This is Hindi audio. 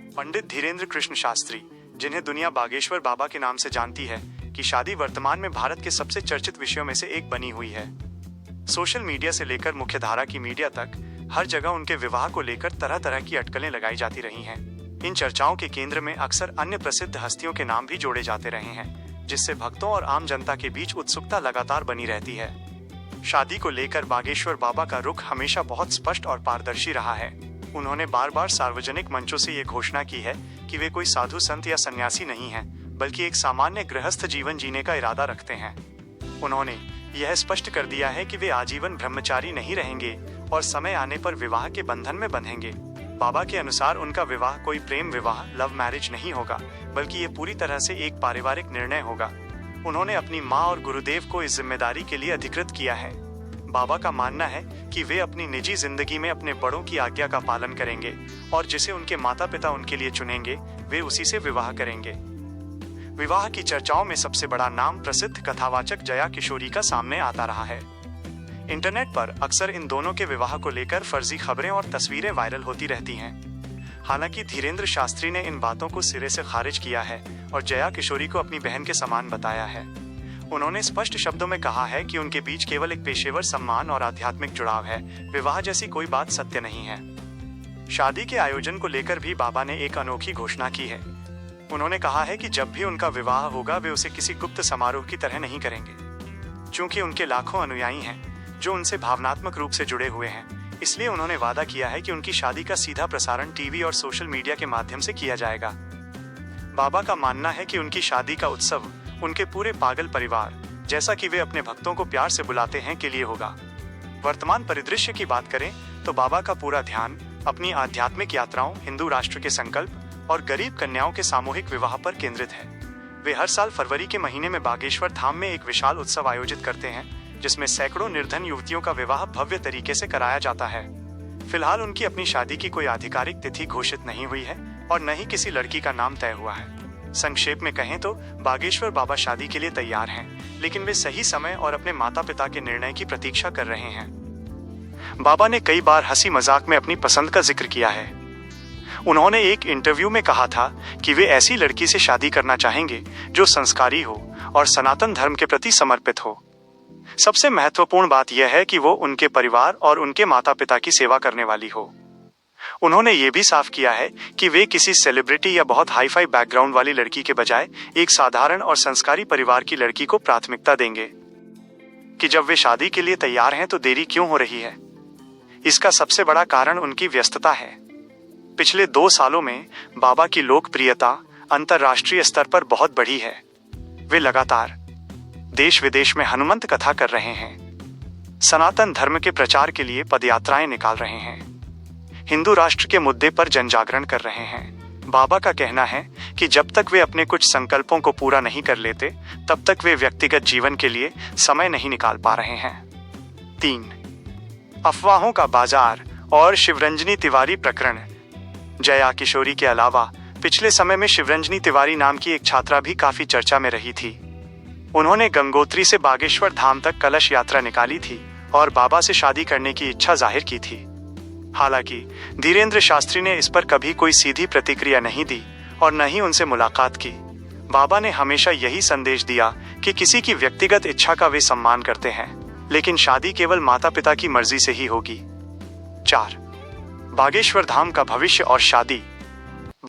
पंडित धीरेन्द्र कृष्ण शास्त्री, जिन्हें दुनिया बागेश्वर बाबा के नाम से जानती है, की शादी वर्तमान में भारत के सबसे चर्चित विषयों में से एक बनी हुई है। सोशल मीडिया से लेकर मुख्यधारा की मीडिया तक हर जगह उनके विवाह को लेकर तरह तरह की अटकलें लगाई जाती रही हैं। इन चर्चाओं के केंद्र में अक्सर अन्य प्रसिद्ध हस्तियों के नाम भी जोड़े जाते रहे हैं, जिससे भक्तों और आम जनता के बीच उत्सुकता लगातार बनी रहती है। शादी को लेकर बागेश्वर बाबा का रुख हमेशा बहुत स्पष्ट और पारदर्शी रहा है। उन्होंने बार बार सार्वजनिक मंचों से ये घोषणा की है कि वे कोई साधु संत या सन्यासी नहीं हैं, बल्कि एक सामान्य गृहस्थ जीवन जीने का इरादा रखते हैं। उन्होंने यह स्पष्ट कर दिया है कि वे आजीवन ब्रह्मचारी नहीं रहेंगे और समय आने पर विवाह के बंधन में बंधेंगे। बाबा के अनुसार उनका विवाह कोई प्रेम विवाह, लव मैरिज नहीं होगा, बल्कि ये पूरी तरह से एक पारिवारिक निर्णय होगा। उन्होंने अपनी माँ और गुरुदेव को इस जिम्मेदारी के लिए अधिकृत किया है। बाबा का मानना है कि वे अपनी निजी जिंदगी में अपने बड़ों की आज्ञा का पालन करेंगे और जिसे उनके माता पिता उनके लिए चुनेंगे, वे उसी से विवाह करेंगे। विवाह की चर्चाओं में सबसे बड़ा नाम प्रसिद्ध कथावाचक जया किशोरी का सामने आता रहा है। इंटरनेट पर अक्सर इन दोनों के विवाह को लेकर फर्जी खबरें और तस्वीरें वायरल होती रहती हैं। हालांकि धीरेन्द्र शास्त्री ने इन बातों को सिरे से खारिज किया है और जया किशोरी को अपनी बहन के समान बताया है। उन्होंने स्पष्ट शब्दों में कहा है कि उनके बीच केवल एक पेशेवर सम्मान और आध्यात्मिक जुड़ाव है, विवाह जैसी कोई बात सत्य नहीं है। शादी के आयोजन को लेकर भी बाबा ने एक अनोखी घोषणा की है। उन्होंने कहा है कि जब भी उनका विवाह होगा, वे उसे किसी गुप्त समारोह की तरह नहीं करेंगे। चूंकि उनके लाखों अनुयायी हैं जो उनसे भावनात्मक रूप से जुड़े हुए हैं, इसलिए उन्होंने वादा किया है कि उनकी शादी का सीधा प्रसारण टीवी और सोशल मीडिया के माध्यम से किया जाएगा। बाबा का मानना है कि उनकी शादी का उत्सव उनके पूरे पागल परिवार, जैसा कि वे अपने भक्तों को प्यार से बुलाते हैं, के लिए होगा। वर्तमान परिदृश्य की बात करें तो बाबा का पूरा ध्यान अपनी आध्यात्मिक यात्राओं, हिंदू राष्ट्र के संकल्प और गरीब कन्याओं के सामूहिक विवाह पर केंद्रित है। वे हर साल फरवरी के महीने में बागेश्वर धाम में एक विशाल उत्सव आयोजित करते हैं, जिसमें सैकड़ों निर्धन युवतियों का विवाह भव्य तरीके से कराया जाता है। फिलहाल उनकी अपनी शादी की कोई आधिकारिक तिथि घोषित नहीं हुई है और न ही किसी लड़की का नाम तय हुआ है। संक्षेप में कहें तो बागेश्वर बाबा शादी के लिए तैयार हैं, लेकिन वे सही समय और अपने माता पिता के निर्णय की प्रतीक्षा कर रहे हैं। बाबा ने कई बार हंसी मजाक में अपनी पसंद का जिक्र किया है। उन्होंने एक इंटरव्यू में कहा था कि वे ऐसी लड़की से शादी करना चाहेंगे जो संस्कारी हो और सनातन धर्म के प्रति समर्पित हो। सबसे महत्वपूर्ण बात यह है कि वो उनके परिवार और उनके माता पिता की सेवा करने वाली हो। उन्होंने ये भी साफ किया है कि वे किसी सेलिब्रिटी या बहुत हाई फाई बैकग्राउंड वाली लड़की के बजाय एक साधारण और संस्कारी परिवार की लड़की को प्राथमिकता देंगे। कि जब वे शादी के लिए तैयार हैं तो देरी क्यों हो रही है? इसका सबसे बड़ा कारण उनकी व्यस्तता है। पिछले 2 सालों में बाबा की लोकप्रियता अंतर्राष्ट्रीय स्तर पर बहुत बढ़ी है। वे लगातार देश विदेश में हनुमंत कथा कर रहे हैं, सनातन धर्म के प्रचार के लिए पदयात्राएं निकाल रहे हैं, हिंदू राष्ट्र के मुद्दे पर जनजागरण कर रहे हैं। बाबा का कहना है कि जब तक वे अपने कुछ संकल्पों को पूरा नहीं कर लेते, तब तक वे व्यक्तिगत जीवन के लिए समय नहीं निकाल पा रहे हैं। 3. अफवाहों का बाजार और शिवरंजनी तिवारी प्रकरण। जया किशोरी के अलावा पिछले समय में शिवरंजनी तिवारी नाम की एक छात्रा भी काफी चर्चा में रही थी। उन्होंने गंगोत्री से बागेश्वर धाम तक कलश यात्रा निकाली थी और बाबा से शादी करने की इच्छा जाहिर की थी। हालांकि धीरेन्द्र शास्त्री ने इस पर कभी कोई सीधी प्रतिक्रिया नहीं दी और न ही उनसे मुलाकात की। बाबा ने हमेशा यही संदेश दिया कि किसी की व्यक्तिगत इच्छा का वे सम्मान करते हैं, लेकिन शादी केवल माता पिता की मर्जी से ही होगी। 4. बागेश्वर धाम का भविष्य और शादी।